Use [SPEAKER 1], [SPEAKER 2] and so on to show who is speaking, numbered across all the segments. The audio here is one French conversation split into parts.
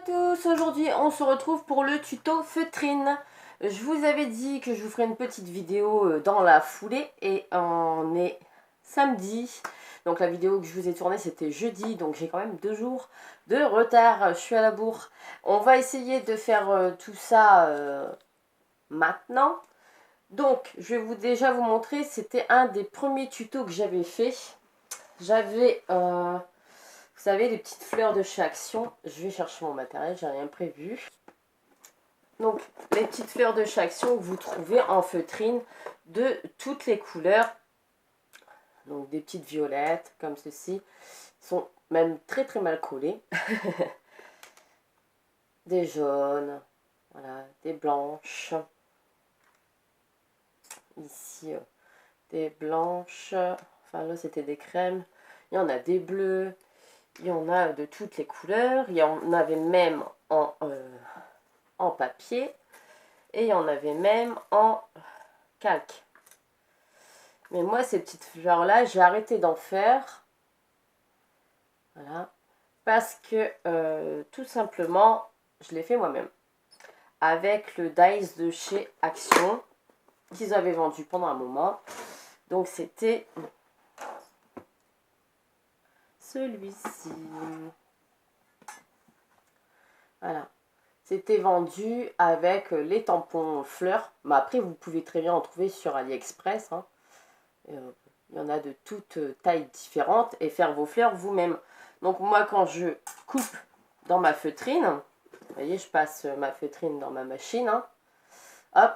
[SPEAKER 1] tous, aujourd'hui on se retrouve pour le tuto feutrine. Je vous avais dit que je vous ferai une petite vidéo dans la foulée et on est samedi. Donc la vidéo que je vous ai tournée c'était jeudi, donc j'ai quand même 2 jours de retard, je suis à la bourre. On va essayer de faire tout ça maintenant. Donc je vais déjà vous montrer, c'était un des premiers tutos que j'avais fait. J'avais... vous savez, les petites fleurs de chez Action. Je vais chercher mon matériel, j'ai rien prévu. Donc, les petites fleurs de chez Action que vous trouvez en feutrine de toutes les couleurs. Donc, des petites violettes comme ceci. Sont même très très mal collées. Des jaunes. Voilà, des blanches. Ici, des blanches. Enfin, là, c'était des crèmes. Il y en a des bleus. Il y en a de toutes les couleurs. Il y en avait même en papier. Et il y en avait même en calque. Mais moi, ces petites fleurs-là, j'ai arrêté d'en faire. Voilà. Parce que, tout simplement, je l'ai fait moi-même. Avec le dies de chez Action, qu'ils avaient vendu pendant un moment. Donc, c'était celui-ci. Voilà. C'était vendu avec les tampons fleurs. Mais après, vous pouvez très bien en trouver sur AliExpress. Hein. Il y en a de toutes tailles différentes. Et faire vos fleurs vous-même. Donc moi, quand je coupe dans ma feutrine, vous voyez, je passe ma feutrine dans ma machine. Hein, hop.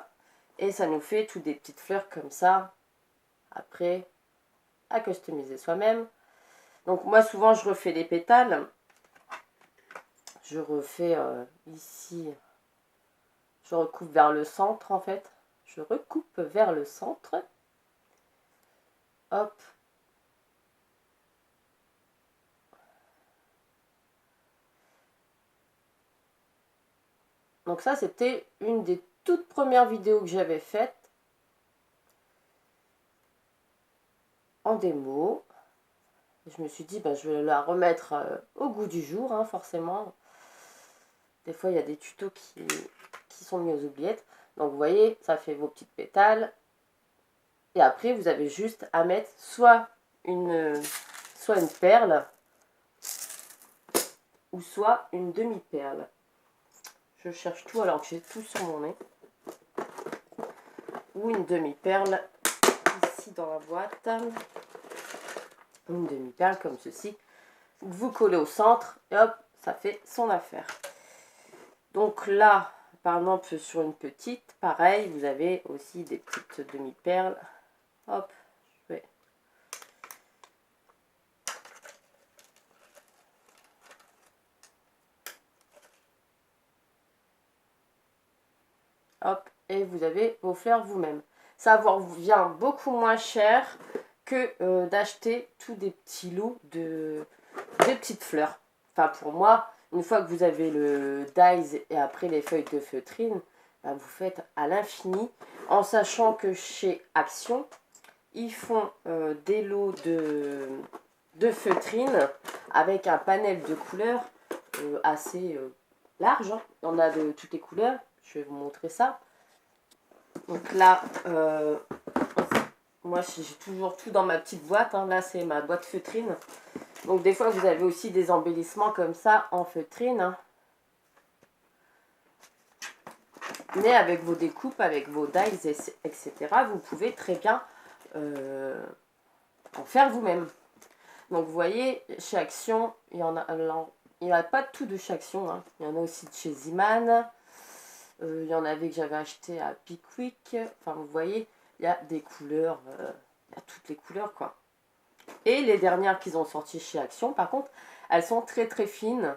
[SPEAKER 1] Et ça nous fait toutes des petites fleurs comme ça. Après, à customiser soi-même. Donc moi, souvent, je refais les pétales. Je refais ici... Je recoupe vers le centre en fait. Je recoupe vers le centre. Hop. Donc ça, c'était une des toutes premières vidéos que j'avais faites en démo. Je me suis dit, bah, je vais la remettre au goût du jour, hein, forcément. Des fois, il y a des tutos qui sont mis aux oubliettes. Donc, vous voyez, ça fait vos petites pétales. Et après, vous avez juste à mettre soit une perle, ou soit une demi-perle. Je cherche tout alors que j'ai tout sur mon nez. Ou une demi-perle, ici dans la boîte. Une demi-perle comme ceci. Vous collez au centre, et hop, ça fait son affaire. Donc là, par exemple, sur une petite, pareil, vous avez aussi des petites demi-perles. Hop, je vais... Hop, et vous avez vos fleurs vous-même. Ça vous vient beaucoup moins cher que d'acheter tous des petits lots de petites fleurs. Enfin, pour moi, une fois que vous avez le dies et après les feuilles de feutrine, ben, vous faites à l'infini, en sachant que chez Action, ils font des lots de feutrine avec un panel de couleurs assez large. Hein. Il y en a de toutes les couleurs. Je vais vous montrer ça. Donc là, moi j'ai toujours tout dans ma petite boîte. Hein. Là, c'est ma boîte feutrine. Donc des fois, vous avez aussi des embellissements comme ça en feutrine. Hein. Mais avec vos découpes, avec vos dies, etc., vous pouvez très bien en faire vous-même. Donc vous voyez, chez Action, il n'y a pas tout de chez Action. Hein. Il y en a aussi de chez Ziman. Il y en avait que j'avais acheté à Pickwick. Enfin, vous voyez, il y a des couleurs, il y a toutes les couleurs, quoi. Et les dernières qu'ils ont sorties chez Action, par contre, elles sont très très fines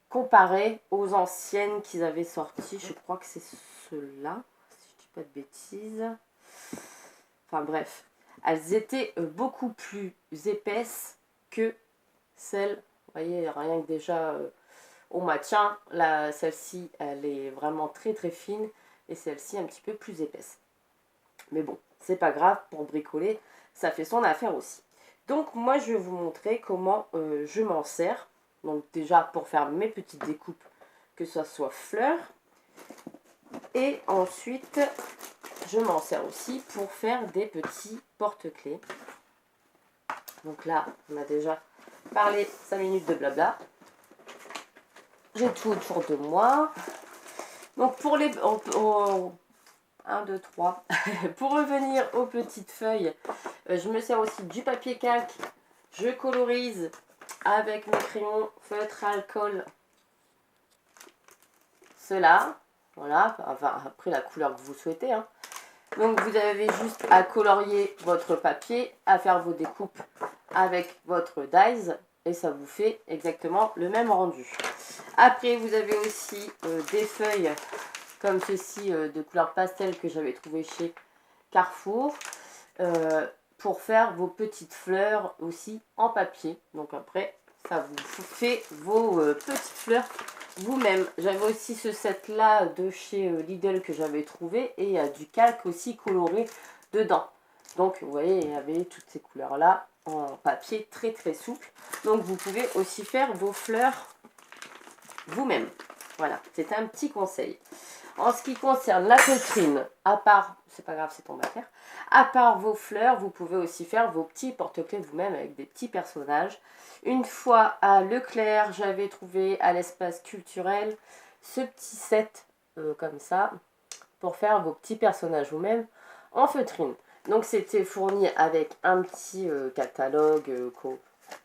[SPEAKER 1] comparées aux anciennes qu'ils avaient sorties. Je crois que c'est ceux-là, si je dis pas de bêtises. Enfin bref, elles étaient beaucoup plus épaisses que celles, vous voyez, rien que déjà au maintien, celle-ci, elle est vraiment très très fine et celle-ci un petit peu plus épaisse. Mais bon, c'est pas grave, pour bricoler, ça fait son affaire aussi. Donc moi, je vais vous montrer comment je m'en sers. Donc déjà, pour faire mes petites découpes que ça soit fleur. Et ensuite, je m'en sers aussi pour faire des petits porte-clés. Donc là, on a déjà parlé 5 minutes de blabla. J'ai tout autour de moi. Donc pour les... 1, 2, 3. Pour revenir aux petites feuilles, je me sers aussi du papier calque. Je colorise avec mes crayons feutre alcool. Cela, voilà, enfin après la couleur que vous souhaitez. Hein. Donc vous avez juste à colorier votre papier, à faire vos découpes avec votre dies et ça vous fait exactement le même rendu. Après vous avez aussi des feuilles comme ceci de couleur pastel que j'avais trouvé chez Carrefour pour faire vos petites fleurs aussi en papier. Donc après ça vous fait vos petites fleurs vous-même. J'avais aussi ce set là de chez Lidl que j'avais trouvé et il y a du calque aussi coloré dedans. Donc vous voyez il y avait toutes ces couleurs là en papier très très souple. Donc vous pouvez aussi faire vos fleurs vous-même. Voilà, c'est un petit conseil. En ce qui concerne la feutrine, à part, c'est pas grave, c'est tombé à terre, à part vos fleurs, vous pouvez aussi faire vos petits porte-clés vous-même avec des petits personnages. Une fois à Leclerc, j'avais trouvé à l'espace culturel ce petit set comme ça pour faire vos petits personnages vous-même en feutrine. Donc c'était fourni avec un petit catalogue,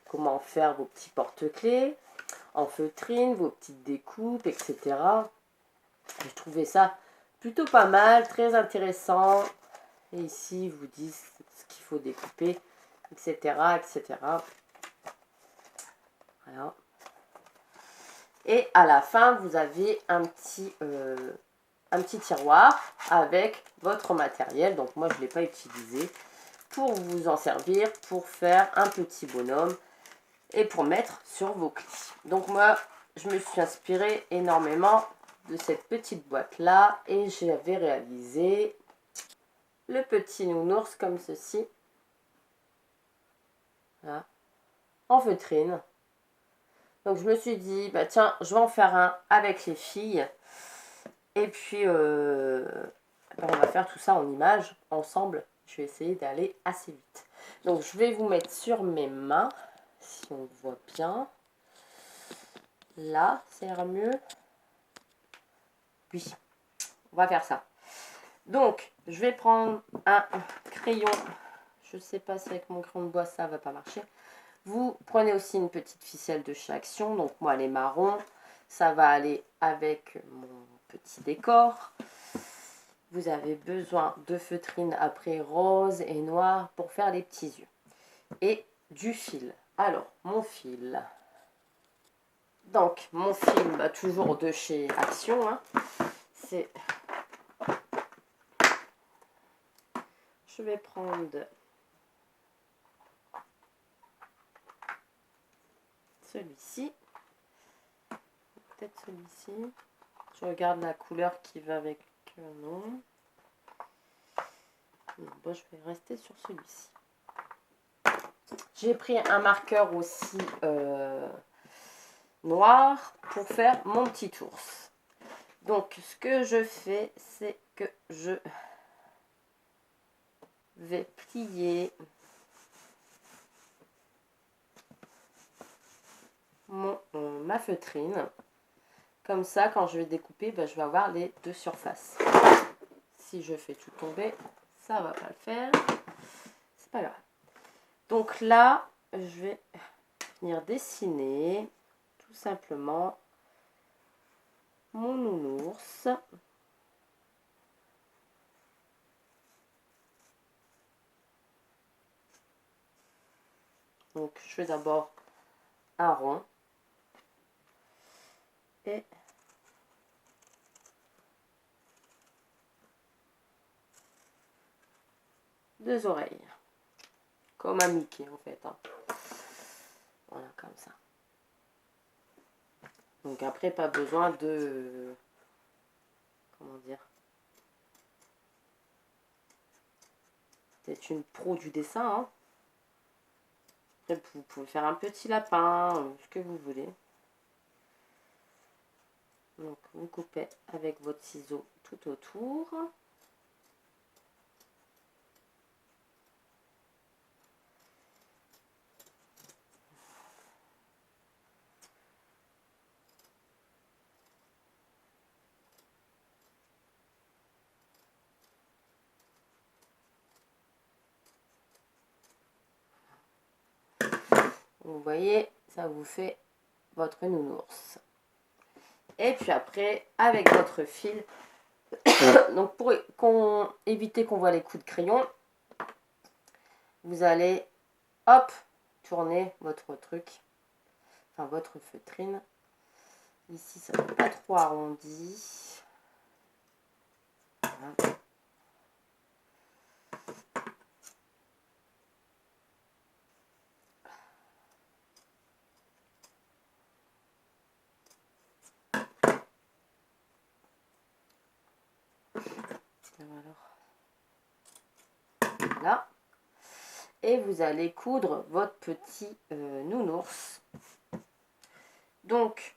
[SPEAKER 1] comment faire vos petits porte-clés en feutrine, vos petites découpes, etc. Je trouvais ça plutôt pas mal, très intéressant. Et ici, ils vous disent ce qu'il faut découper, etc., etc. Voilà. Et à la fin, vous avez un petit tiroir avec votre matériel. Donc moi, je ne l'ai pas utilisé pour vous en servir, pour faire un petit bonhomme et pour mettre sur vos clés. Donc moi, je me suis inspirée énormément de cette petite boîte là et j'avais réalisé le petit nounours comme ceci, voilà, en feutrine. Donc je me suis dit bah tiens, je vais en faire un avec les filles et puis on va faire tout ça en images ensemble. Je vais essayer d'aller assez vite. Donc je vais vous mettre sur mes mains si on voit bien. Là, ça ira mieux. Oui, on va faire ça. Donc, je vais prendre un crayon. Je ne sais pas si avec mon crayon de bois, ça va pas marcher. Vous prenez aussi une petite ficelle de chez Action. Donc, moi, elle est marron. Ça va aller avec mon petit décor. Vous avez besoin de feutrine après rose et noir pour faire les petits yeux. Et du fil. Alors, mon fil. Donc, mon fil, bah, toujours de chez Action. Hein. C'est... Je vais prendre celui-ci. Peut-être celui-ci. Je regarde la couleur qui va avec non. Bon, je vais rester sur celui-ci. J'ai pris un marqueur aussi noir pour faire mon petit ours. Donc, ce que je fais, c'est que je vais plier ma feutrine. Comme ça, quand je vais découper, bah, je vais avoir les deux surfaces. Si je fais tout tomber, ça va pas le faire. C'est pas grave. Donc là, je vais venir dessiner tout simplement mon nounours. Donc je fais d'abord un rond et deux oreilles, comme un Mickey en fait. Hein. Voilà, comme ça. Donc après, pas besoin de... Comment dire? C'est une pro du dessin. Hein. Après, vous pouvez faire un petit lapin, ce que vous voulez. Donc vous coupez avec votre ciseau tout autour. Vous voyez, ça vous fait votre nounours. Et puis après, avec votre fil, donc pour éviter qu'on voit les coups de crayon, vous allez, hop, tourner votre truc, enfin votre feutrine. Ici, ça n'est pas trop arrondi. Voilà. Voilà. Et vous allez coudre votre petit nounours. Donc,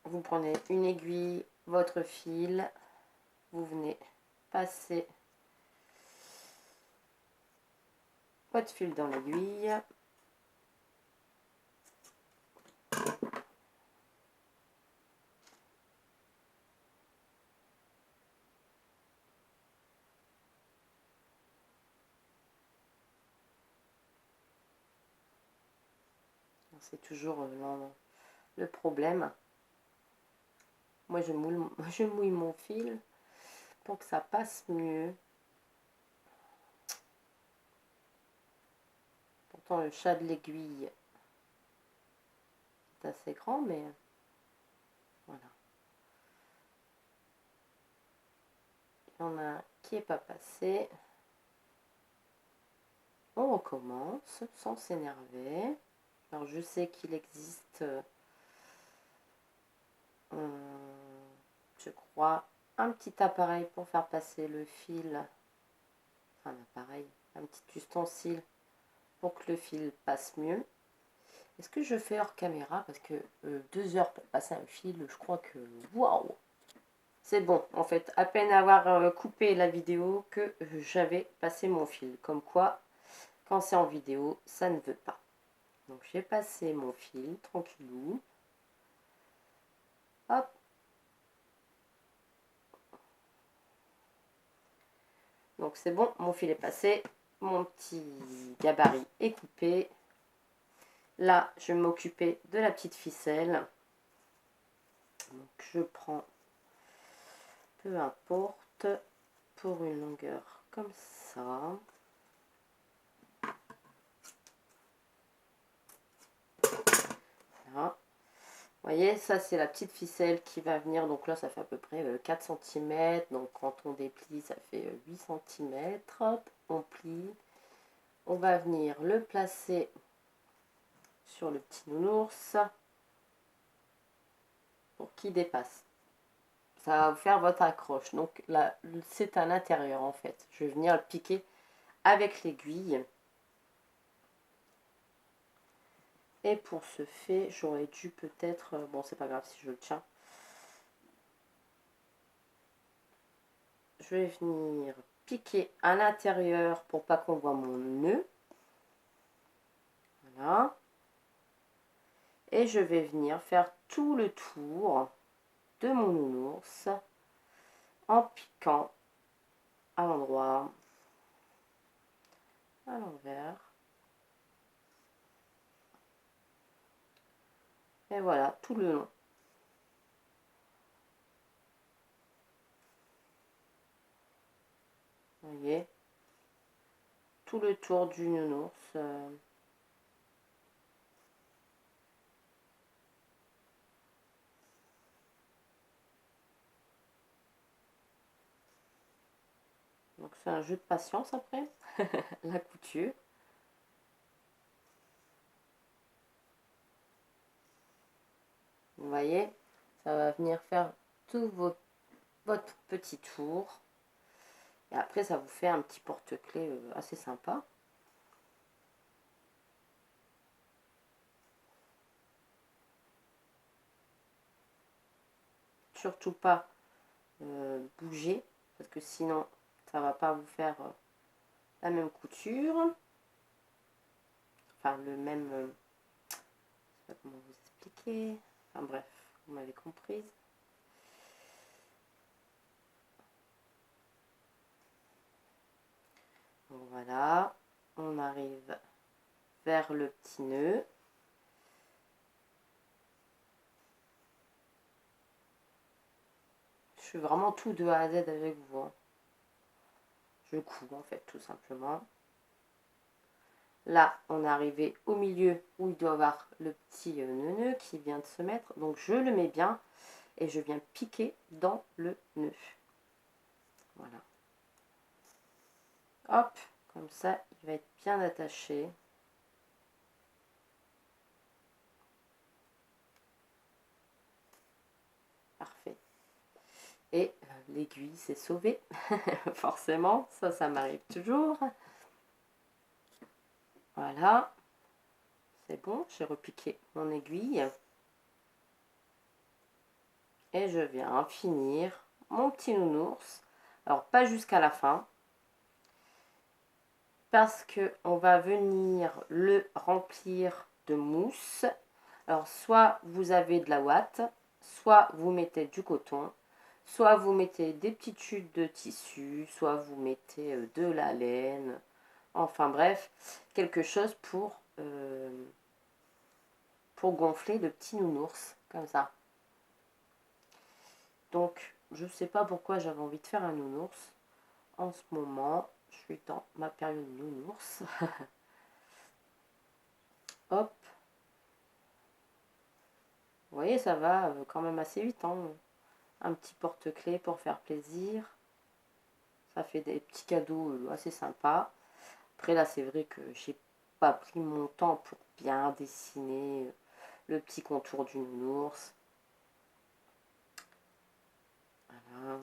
[SPEAKER 1] vous prenez une aiguille, votre fil, vous venez passer votre fil dans l'aiguille. C'est toujours le problème. Moi, je mouille mon fil pour que ça passe mieux. Pourtant, le chat de l'aiguille est assez grand, mais voilà. Il y en a un qui n'est pas passé. On recommence sans s'énerver. Alors, je sais qu'il existe, je crois, un petit appareil pour faire passer le fil. Enfin, un appareil, un petit ustensile pour que le fil passe mieux. Est-ce que je fais hors caméra? Parce que 2 heures pour passer un fil, je crois que waouh! C'est bon, en fait, à peine avoir coupé la vidéo que j'avais passé mon fil. Comme quoi, quand c'est en vidéo, ça ne veut pas. Donc j'ai passé mon fil, tranquillou. Hop. Donc c'est bon, mon fil est passé. Mon petit gabarit est coupé. Là, je vais m'occuper de la petite ficelle. Donc je prends, peu importe, pour une longueur comme ça. Voilà. Vous voyez, ça c'est la petite ficelle qui va venir. Donc là, ça fait à peu près 4 cm. Donc quand on déplie, ça fait 8 cm. Hop, on plie. On va venir le placer sur le petit nounours pour qu'il dépasse. Ça va vous faire votre accroche. Donc là, c'est à l'intérieur en fait. Je vais venir le piquer avec l'aiguille. Et pour ce fait, j'aurais dû peut-être... Bon, c'est pas grave si je le tiens. Je vais venir piquer à l'intérieur pour pas qu'on voit mon nœud. Voilà. Et je vais venir faire tout le tour de mon nounours en piquant à l'endroit, à l'envers. Et voilà, tout le long. Vous voyez, tout le tour du nounours. Donc c'est un jeu de patience après, la couture. Vous voyez, ça va venir faire tout votre petit tour. Et après, ça vous fait un petit porte-clés assez sympa. surtout pas bouger, parce que sinon ça va pas vous faire la même couture, enfin le même, je sais pas comment vous expliquer, enfin bref, vous m'avez comprise. Donc voilà, on arrive vers le petit nœud. Je fais vraiment tout de A à Z avec vous, hein. Je couds en fait tout simplement. Là, on est arrivé au milieu où il doit y avoir le petit nœud qui vient de se mettre. Donc je le mets bien et je viens piquer dans le nœud. Voilà. Hop, comme ça, il va être bien attaché. Parfait. Et l'aiguille s'est sauvée. Forcément, ça m'arrive toujours. Voilà. C'est bon, j'ai repiqué mon aiguille. Et je viens finir mon petit nounours. Alors, pas jusqu'à la fin, parce que on va venir le remplir de mousse. Alors, soit vous avez de la ouate, soit vous mettez du coton, soit vous mettez des petites chutes de tissu, soit vous mettez de la laine. Enfin bref, quelque chose pour gonfler le petit nounours, comme ça. Donc, je ne sais pas pourquoi j'avais envie de faire un nounours. En ce moment, je suis dans ma période nounours. Hop. Vous voyez, ça va quand même assez vite, hein. Un petit porte-clés pour faire plaisir. Ça fait des petits cadeaux assez sympas. Après, là, c'est vrai que j'ai pas pris mon temps pour bien dessiner le petit contour du nounours. Voilà.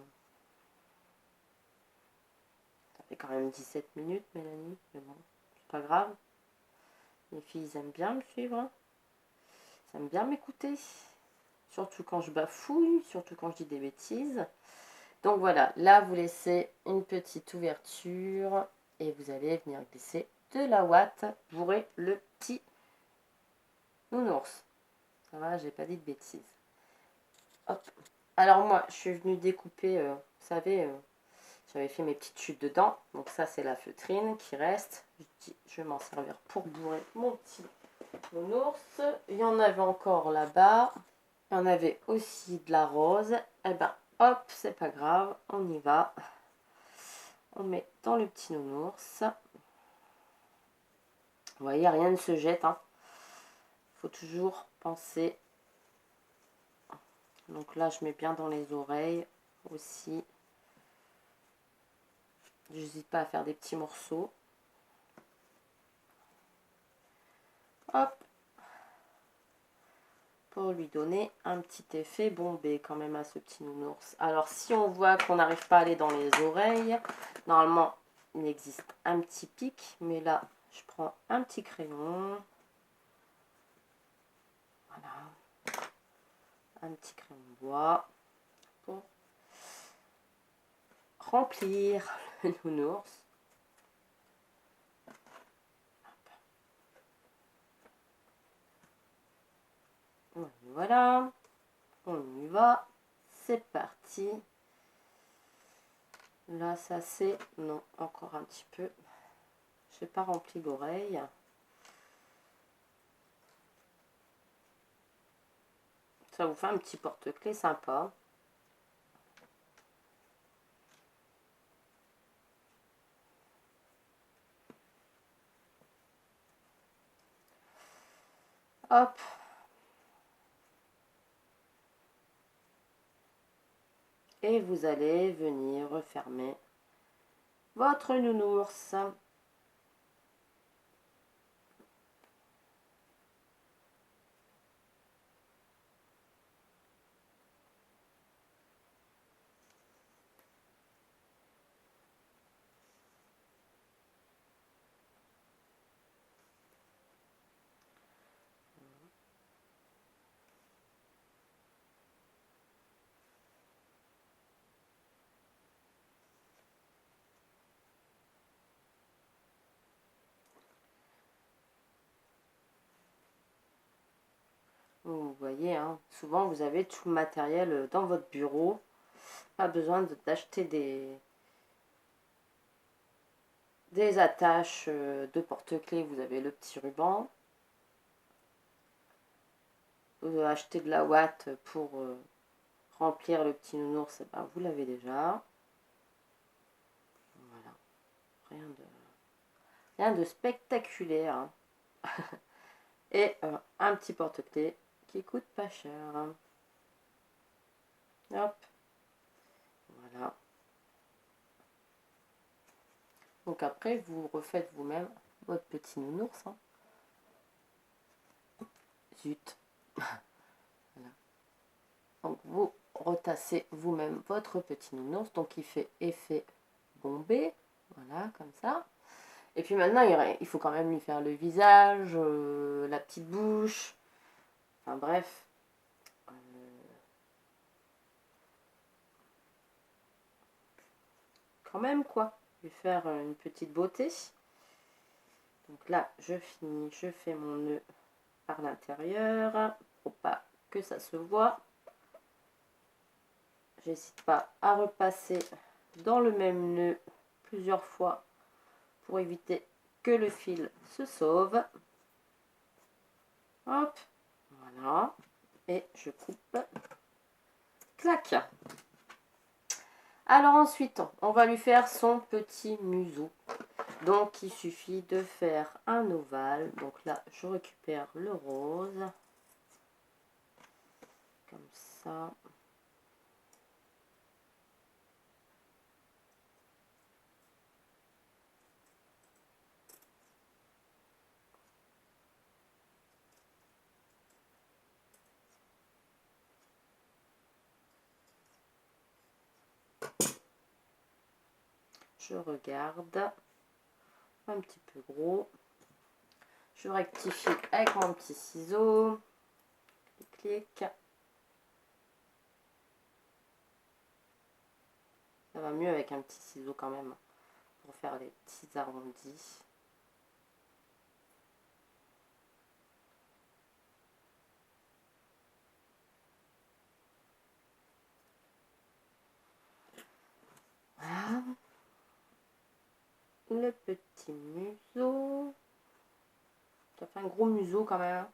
[SPEAKER 1] Ça fait quand même 17 minutes, Mélanie. Mais bon, c'est pas grave. Les filles, ils aiment bien me suivre, hein. Ils aiment bien m'écouter. Surtout quand je bafouille, surtout quand je dis des bêtises. Donc voilà, là, vous laissez une petite ouverture et vous allez venir glisser de la ouate pour le petit nounours. Ça va, j'ai pas dit de bêtises. Hop. Alors moi, je suis venue découper, vous savez, j'avais fait mes petites chutes dedans. Donc ça, c'est la feutrine qui reste. Je vais m'en servir pour bourrer mon petit nounours. Il y en avait encore là-bas. Il y en avait aussi de la rose. Eh ben, hop, c'est pas grave, on y va. On met dans le petit nounours. Vous voyez, rien ne se jette, hein. Faut toujours penser. Donc là, je mets bien dans les oreilles aussi. J'hésite pas à faire des petits morceaux. Hop. Pour lui donner un petit effet bombé quand même à ce petit nounours. Alors, si on voit qu'on n'arrive pas à aller dans les oreilles, normalement, il existe un petit pic. Mais là, je prends un petit crayon. Voilà. Un petit crayon de bois pour remplir le nounours. Voilà, on y va, c'est parti. Là, ça c'est... Non, encore un petit peu. Je n'ai pas rempli l'oreille. Ça vous fait un petit porte-clés sympa. Hop. Et vous allez venir refermer votre nounours. voyez, hein, souvent vous avez tout le matériel dans votre bureau. Pas besoin d'acheter des attaches de porte-clés. Vous avez le petit ruban. Vous achetez de la ouate pour remplir le petit nounours, et ben, vous l'avez déjà. Voilà, rien de spectaculaire. Hein. Et un petit porte-clés qui coûte pas cher. Hop, voilà. Donc après, vous refaites vous-même votre petit nounours. Hein. Zut. Voilà. Donc vous retassez vous-même votre petit nounours. Donc il fait effet bombé. Voilà, comme ça. Et puis maintenant, il faut quand même lui faire le visage, la petite bouche. Enfin bref. Quand même quoi. Lui faire une petite beauté. Donc là, je finis. Je fais mon nœud par l'intérieur. Pour pas que ça se voit. J'hésite pas à repasser dans le même nœud plusieurs fois pour éviter que le fil se sauve. Hop, voilà. Et je coupe. Clac. Alors ensuite, on va lui faire son petit museau. Donc il suffit de faire un ovale. Donc là, je récupère le rose. Comme ça. Je regarde. Un petit peu gros. Je rectifie avec mon petit ciseau. Clic. Ça va mieux avec un petit ciseau quand même pour faire des petits arrondis. Voilà. Le petit museau. Ça fait un gros museau quand même.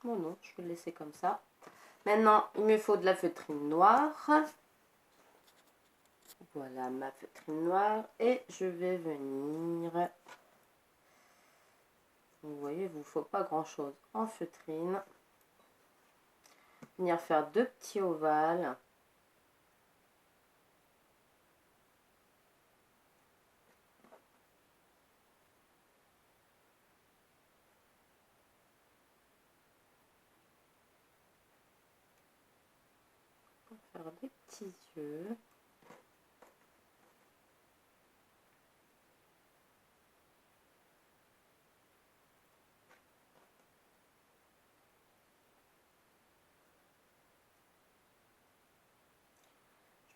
[SPEAKER 1] Bon non, je vais le laisser comme ça. Maintenant, il me faut de la feutrine noire. Voilà ma feutrine noire. Et je vais venir... Vous voyez, il ne vous faut pas grand chose en feutrine. Venir faire deux petits ovales. Pour faire des petits yeux.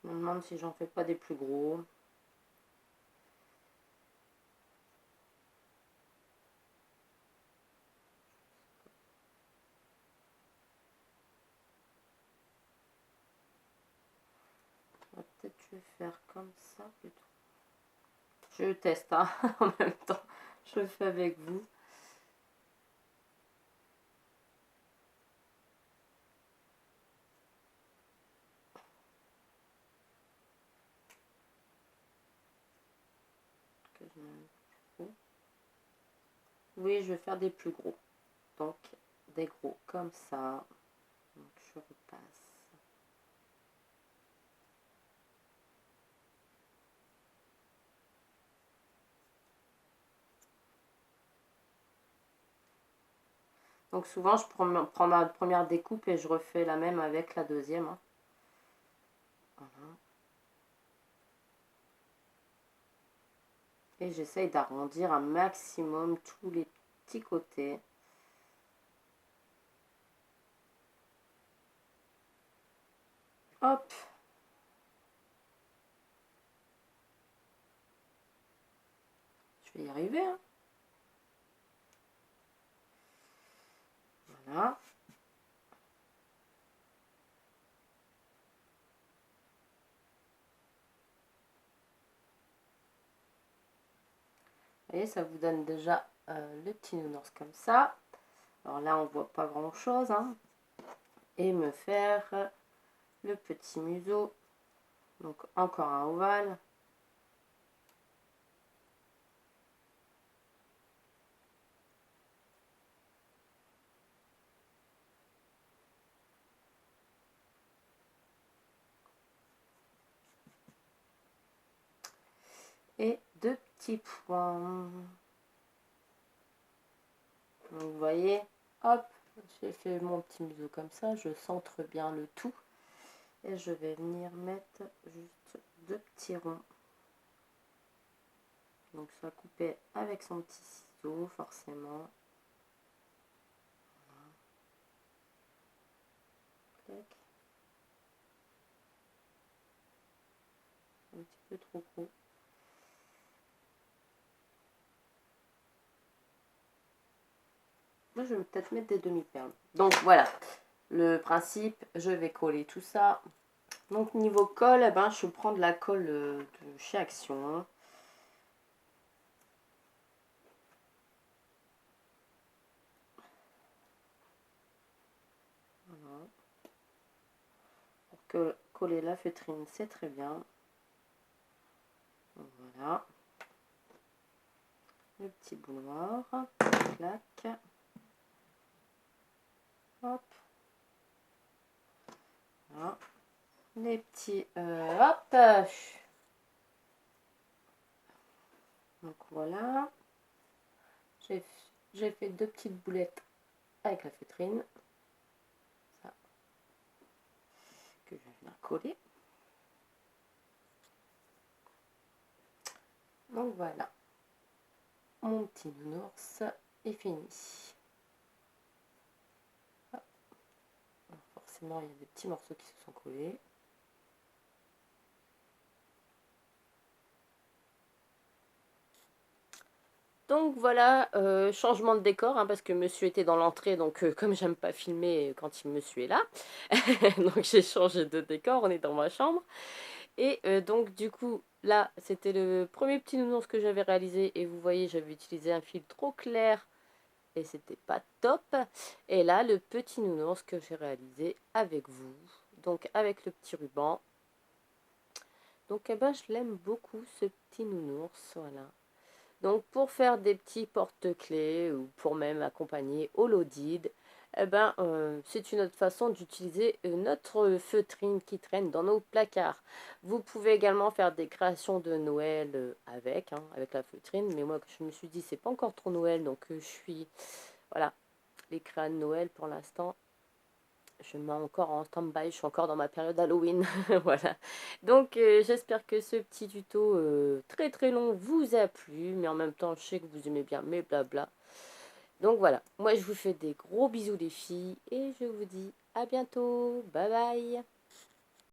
[SPEAKER 1] Je me demande si j'en fais pas des plus gros. Peut-être je vais faire comme ça plutôt. Je teste hein, en même temps. Je le fais avec vous. Oui, je vais faire des plus gros. Donc, des gros comme ça. Donc, je repasse. Donc, souvent, je prends ma première découpe et je refais la même avec la deuxième. Hein. Voilà. Et j'essaye d'arrondir un maximum tous les petits côtés. Hop. Je vais y arriver. Hein. Voilà. Vous voyez, ça vous donne déjà le petit nounours comme ça. Alors là, on voit pas grand chose, hein. Et me faire le petit museau. Donc encore un ovale. Et deux petits points. Donc vous voyez, hop, j'ai fait mon petit museau comme ça, je centre bien le tout. Et je vais venir mettre juste deux petits ronds. Donc ça coupé avec son petit ciseau, forcément. Voilà. Un petit peu trop gros. Moi, je vais peut-être mettre des demi-perles. Donc voilà, le principe, je vais coller tout ça. Donc niveau colle, eh ben, je prends de la colle de chez Action. Voilà. Pour que coller la feutrine, c'est très bien. Donc, voilà. Le petit bout noir. Clac. Hop. Voilà. Les petits... hop. Donc voilà. J'ai fait deux petites boulettes avec la feutrine. Ça. Que je vais venir coller. Donc voilà. Mon petit nounours est fini. Alors, forcément, il y a des petits morceaux qui se sont collés. Donc voilà, changement de décor, hein, parce que monsieur était dans l'entrée, donc comme j'aime pas filmer quand monsieur est là, donc j'ai changé de décor, on est dans ma chambre. Et donc du coup, là, c'était le premier petit nounours que j'avais réalisé, et vous voyez, j'avais utilisé un fil trop clair, et c'était pas top. Et là, le petit nounours que j'ai réalisé avec vous, donc avec le petit ruban. Donc eh ben, je l'aime beaucoup, ce petit nounours, voilà. Donc pour faire des petits porte-clés ou pour même accompagner au Lodid, eh ben, c'est une autre façon d'utiliser notre feutrine qui traîne dans nos placards. Vous pouvez également faire des créations de Noël avec, hein, avec la feutrine, mais moi je me suis dit c'est pas encore trop Noël, donc je suis, voilà, les créas de Noël pour l'instant. Je me mets encore en stand-by, je suis encore dans ma période Halloween. Voilà. Donc j'espère que ce petit tuto très très long vous a plu. Mais en même temps, je sais que vous aimez bien mes blabla. Donc voilà. Moi, je vous fais des gros bisous les filles. Et je vous dis à bientôt. Bye bye.